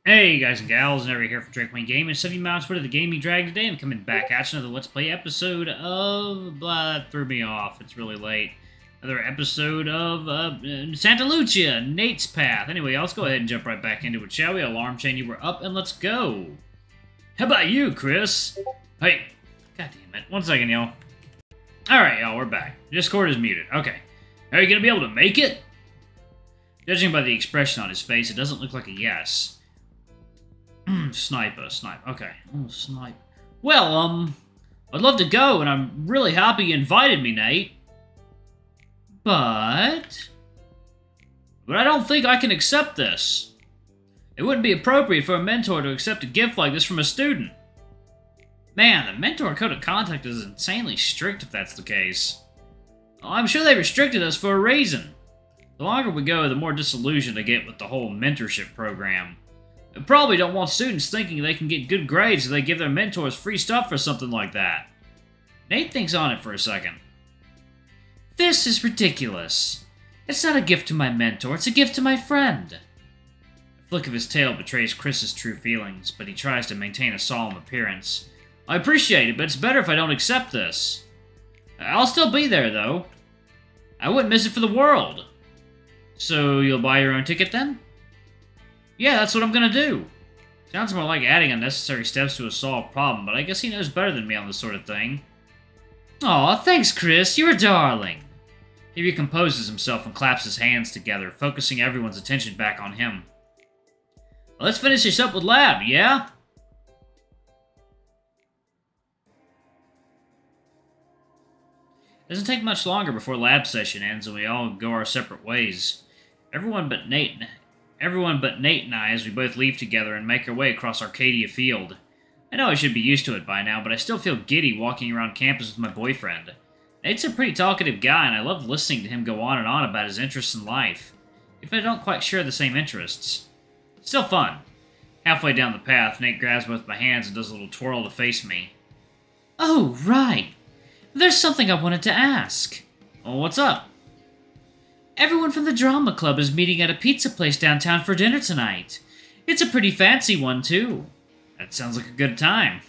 Hey guys and gals, Never here for Drake Wayne Gaming. 70 miles for the gaming drag today. I'm coming back at you another Let's Play episode of that threw me off. It's really late. Another episode of Santa Lucia, Nate's Path. Anyway, let's go ahead and jump right back into it, shall we? Alarm chain, you were up, and let's go. How about you, Chris? Hey, god damn it. 1 second, y'all. Alright, y'all, we're back. Discord is muted. Okay. Are you gonna be able to make it? Judging by the expression on his face, it doesn't look like a yes. Snipe. Okay. Oh, snipe. Well, I'd love to go, and I'm really happy you invited me, Nate. But I don't think I can accept this. It wouldn't be appropriate for a mentor to accept a gift like this from a student. Man, the mentor code of conduct is insanely strict if that's the case. Well, I'm sure they restricted us for a reason. The longer we go, the more disillusioned I get with the whole mentorship program. They probably don't want students thinking they can get good grades if they give their mentors free stuff for something like that. Nate thinks on it for a second. This is ridiculous. It's not a gift to my mentor, it's a gift to my friend. The flick of his tail betrays Chris's true feelings, but he tries to maintain a solemn appearance. I appreciate it, but it's better if I don't accept this. I'll still be there, though. I wouldn't miss it for the world. So you'll buy your own ticket then? Yeah, that's what I'm gonna do. Sounds more like adding unnecessary steps to a solved problem, but I guess he knows better than me on this sort of thing. Aw, thanks, Chris. You're a darling. He recomposes himself and claps his hands together, focusing everyone's attention back on him. Well, let's finish this up with lab, yeah? It doesn't take much longer before lab session ends and we all go our separate ways. Everyone but Nate and I as we both leave together and make our way across Arcadia Field. I know I should be used to it by now, but I still feel giddy walking around campus with my boyfriend. Nate's a pretty talkative guy, and I love listening to him go on and on about his interests in life, if I don't quite share the same interests. Still fun. Halfway down the path, Nate grabs both my hands and does a little twirl to face me. Oh, right. There's something I wanted to ask. Well, what's up? Everyone from the drama club is meeting at a pizza place downtown for dinner tonight. It's a pretty fancy one, too. That sounds like a good time.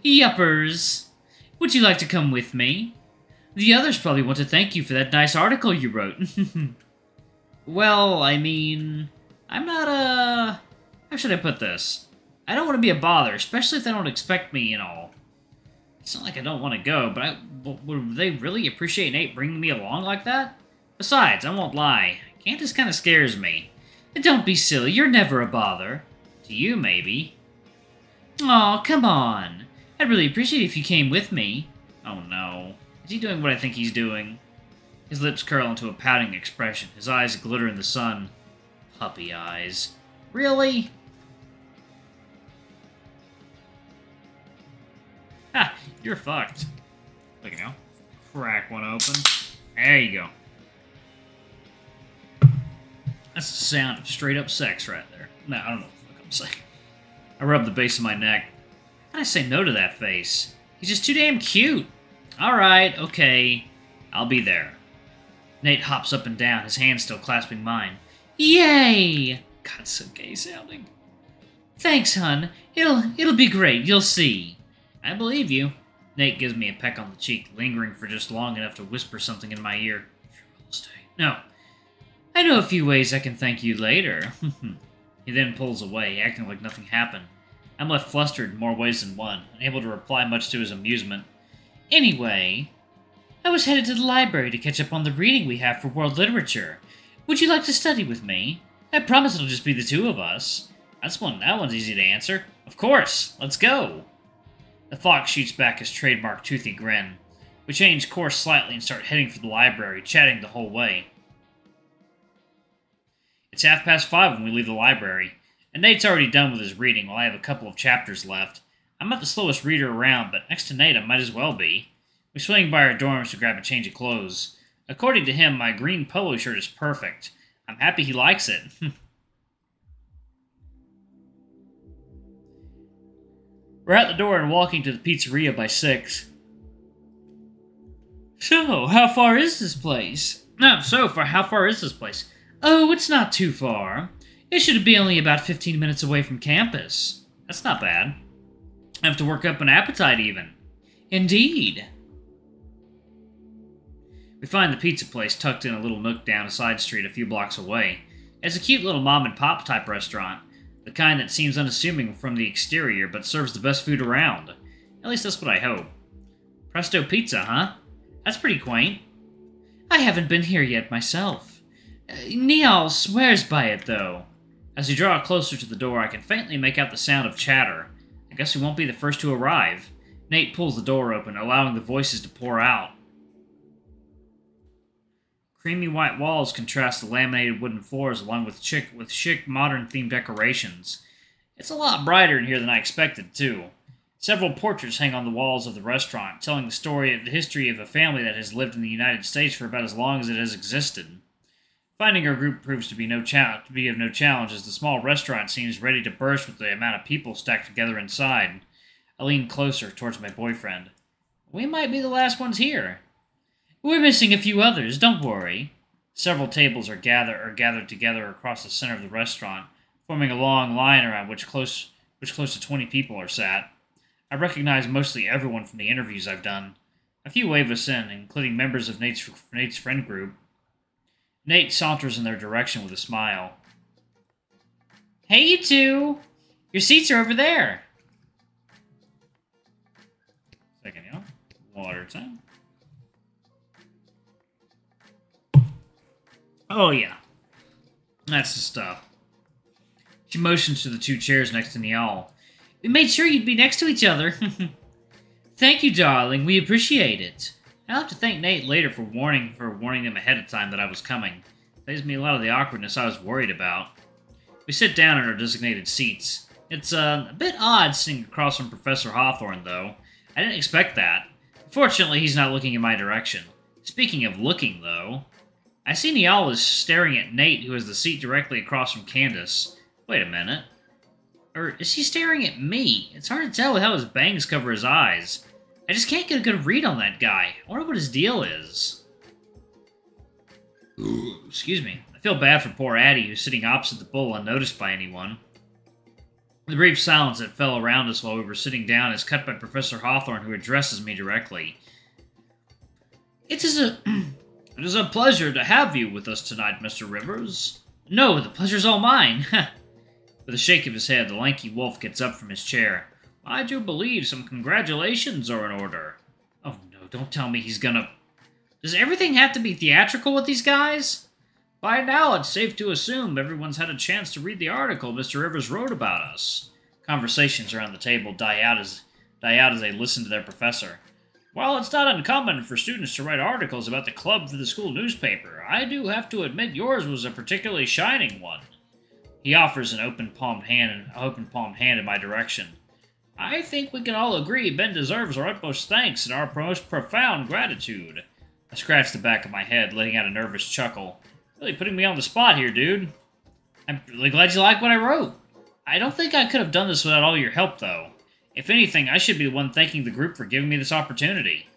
Yuppers. Would you like to come with me? The others probably want to thank you for that nice article you wrote. Well, I mean, I'm not how should I put this? I don't want to be a bother, especially if they don't expect me and all. It's not like I don't want to go, but would they really appreciate Nate bringing me along like that? Besides, I won't lie, Candace kind of scares me. Don't be silly, you're never a bother. To you, maybe. Aw, come on. I'd really appreciate it if you came with me. Oh no. Is he doing what I think he's doing? His lips curl into a pouting expression. His eyes glitter in the sun. Puppy eyes. Really? Ha! You're fucked. Look now. Crack one open. There you go. That's the sound of straight-up sex right there. No, I don't know what the fuck I'm saying. I rub the base of my neck. How'd I say no to that face? He's just too damn cute. Alright, okay. I'll be there. Nate hops up and down, his hand still clasping mine. Yay! God, so gay sounding. Thanks, hun. It'll be great, you'll see. I believe you. Nate gives me a peck on the cheek, lingering for just long enough to whisper something in my ear. Sure will stay. No. I know a few ways I can thank you later. He then pulls away, acting like nothing happened. I'm left flustered in more ways than one, unable to reply much to his amusement. Anyway, I was headed to the library to catch up on the reading we have for world literature. Would you like to study with me? I promise it'll just be the two of us. That one's easy to answer. Of course, let's go. The fox shoots back his trademark toothy grin. We change course slightly and start heading for the library, chatting the whole way. It's 5:30 when we leave the library, and Nate's already done with his reading while I have a couple of chapters left. I'm not the slowest reader around, but next to Nate I might as well be. We swing by our dorms to grab a change of clothes. According to him, my green polo shirt is perfect. I'm happy he likes it. We're at the door and walking to the pizzeria by 6. So, how far is this place? Oh, it's not too far. It should be only about 15 minutes away from campus. That's not bad. I have to work up an appetite, even. Indeed. We find the pizza place tucked in a little nook down a side street a few blocks away. It's a cute little mom-and-pop type restaurant, the kind that seems unassuming from the exterior but serves the best food around. At least that's what I hope. Presto Pizza, huh? That's pretty quaint. I haven't been here yet myself. Niall swears by it, though. As we draw closer to the door, I can faintly make out the sound of chatter. I guess we won't be the first to arrive. Nate pulls the door open, allowing the voices to pour out. Creamy white walls contrast the laminated wooden floors along with chic modern-themed decorations. It's a lot brighter in here than I expected, too. Several portraits hang on the walls of the restaurant, telling the history of a family that has lived in the United States for about as long as it has existed. Finding our group proves to be of no challenge, as the small restaurant seems ready to burst with the amount of people stacked together inside. I lean closer towards my boyfriend. We might be the last ones here. We're missing a few others, don't worry. Several tables are gathered together across the center of the restaurant, forming a long line around which close to 20 people are sat. I recognize mostly everyone from the interviews I've done. A few wave us in, including members of Nate's friend group. Nate saunters in their direction with a smile. Hey, you two! Your seats are over there! Second, water time. Oh, yeah. That's the stuff. She motions to the two chairs next to Niall. We made sure you'd be next to each other. Thank you, darling. We appreciate it. I'll have to thank Nate later for warning them ahead of time that I was coming. Saves me a lot of the awkwardness I was worried about. We sit down in our designated seats. It's a bit odd sitting across from Professor Hawthorne, though. I didn't expect that. Fortunately, he's not looking in my direction. Speaking of looking, though, I see Niall is staring at Nate, who has the seat directly across from Candace. Wait a minute. Or is he staring at me? It's hard to tell with how his bangs cover his eyes. I just can't get a good read on that guy. I wonder what his deal is. Excuse me. I feel bad for poor Addie, who's sitting opposite the bull unnoticed by anyone. The brief silence that fell around us while we were sitting down is cut by Professor Hawthorne, who addresses me directly. It is a pleasure to have you with us tonight, Mr. Rivers. No, the pleasure's all mine. With a shake of his head, the lanky wolf gets up from his chair. I do believe some congratulations are in order. Oh no, don't tell me he's gonna... Does everything have to be theatrical with these guys? By now, it's safe to assume everyone's had a chance to read the article Mr. Rivers wrote about us. Conversations around the table die out as they listen to their professor. While it's not uncommon for students to write articles about the club for the school newspaper, I do have to admit yours was a particularly shining one. He offers an open-palmed hand in my direction. I think we can all agree Ben deserves our utmost thanks and our most profound gratitude. I scratch the back of my head, letting out a nervous chuckle. Really putting me on the spot here, dude. I'm really glad you like what I wrote. I don't think I could have done this without all your help, though. If anything, I should be the one thanking the group for giving me this opportunity.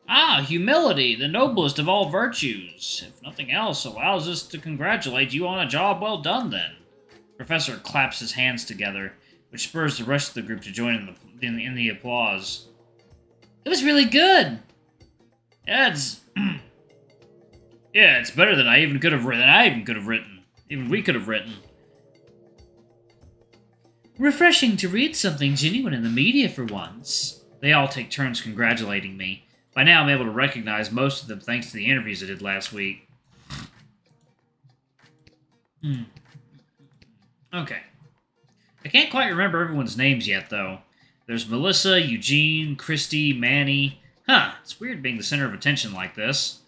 Ah, humility, the noblest of all virtues. If nothing else allows us to congratulate you on a job well done, then. Professor claps his hands together, which spurs the rest of the group to join in the applause. It was really good. Yeah, it's better than we could have written. Refreshing to read something genuine in the media for once. They all take turns congratulating me. By now, I'm able to recognize most of them thanks to the interviews I did last week. Okay. I can't quite remember everyone's names yet, though. There's Melissa, Eugene, Christy, Manny. It's weird being the center of attention like this.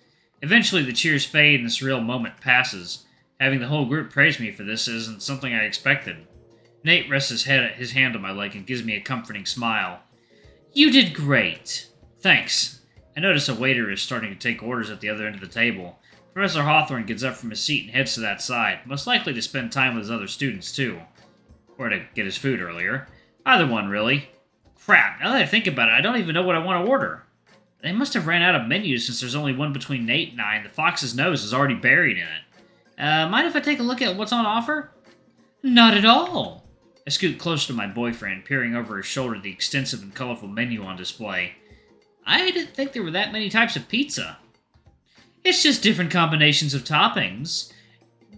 Eventually, the cheers fade and the surreal moment passes. Having the whole group praise me for this isn't something I expected. Nate rests his hand on my leg and gives me a comforting smile. You did great. Thanks. I notice a waiter is starting to take orders at the other end of the table. Professor Hawthorne gets up from his seat and heads to that side, most likely to spend time with his other students, too. Or to get his food earlier. Either one, really. Crap, now that I think about it, I don't even know what I want to order. They must have ran out of menus since there's only one between Nate and I, and the fox's nose is already buried in it. Mind if I take a look at what's on offer? Not at all. I scoot closer to my boyfriend, peering over his shoulder at the extensive and colorful menu on display. I didn't think there were that many types of pizza. It's just different combinations of toppings.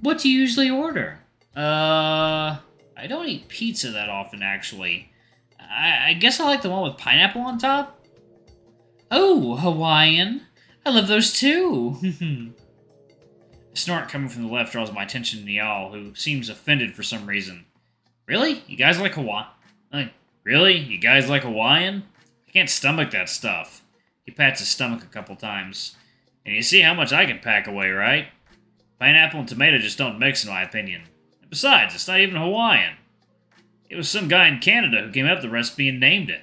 What do you usually order? I don't eat pizza that often, actually. I guess I like the one with pineapple on top. Oh, Hawaiian. I love those too. A snort coming from the left draws my attention to Niall, who seems offended for some reason. Really? You guys like Really? You guys like Hawaiian? I can't stomach that stuff. He pats his stomach a couple times. And you see how much I can pack away, right? Pineapple and tomato just don't mix, in my opinion. And besides, it's not even Hawaiian. It was some guy in Canada who came up with the recipe and named it.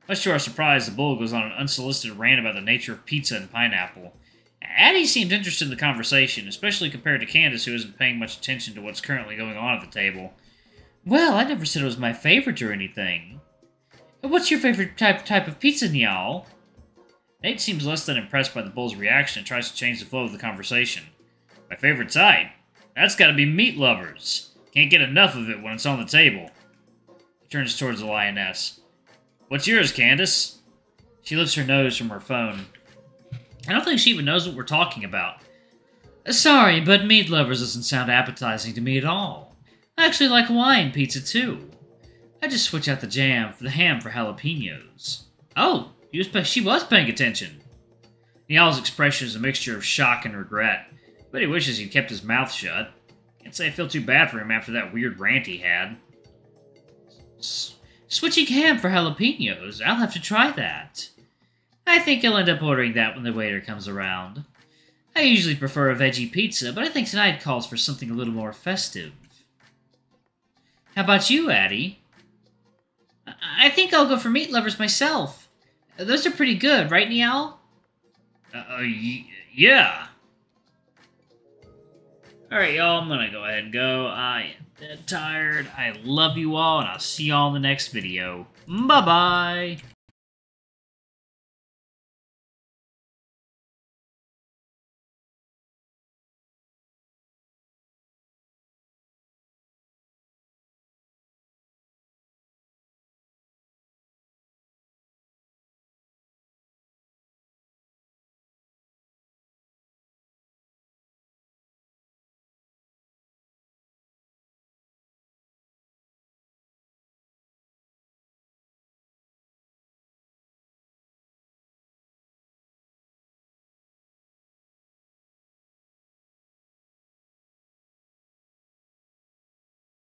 Much to our surprise, the bull goes on an unsolicited rant about the nature of pizza and pineapple. Addie seemed interested in the conversation, especially compared to Candace, who isn't paying much attention to what's currently going on at the table. Well, I never said it was my favorite or anything. What's your favorite type of pizza, Niall? Nate seems less than impressed by the bull's reaction and tries to change the flow of the conversation. My favorite type? That's gotta be meat lovers. Can't get enough of it when it's on the table. He turns towards the lioness. What's yours, Candace? She lifts her nose from her phone. I don't think she even knows what we're talking about. Sorry, but meat lovers doesn't sound appetizing to me at all. I actually like Hawaiian pizza, too. I just switch out the ham for jalapenos. Oh, she was paying attention. Niall's expression is a mixture of shock and regret, but he wishes he'd kept his mouth shut. Can't say I feel too bad for him after that weird rant he had. Switching ham for jalapenos? I'll have to try that. I think I'll end up ordering that when the waiter comes around. I usually prefer a veggie pizza, but I think tonight calls for something a little more festive. How about you, Addie? I think I'll go for meat lovers myself. Those are pretty good, right, Niall? Yeah. Alright, y'all, I'm gonna go ahead and go. I am dead tired. I love you all, and I'll see y'all in the next video. Bye-bye!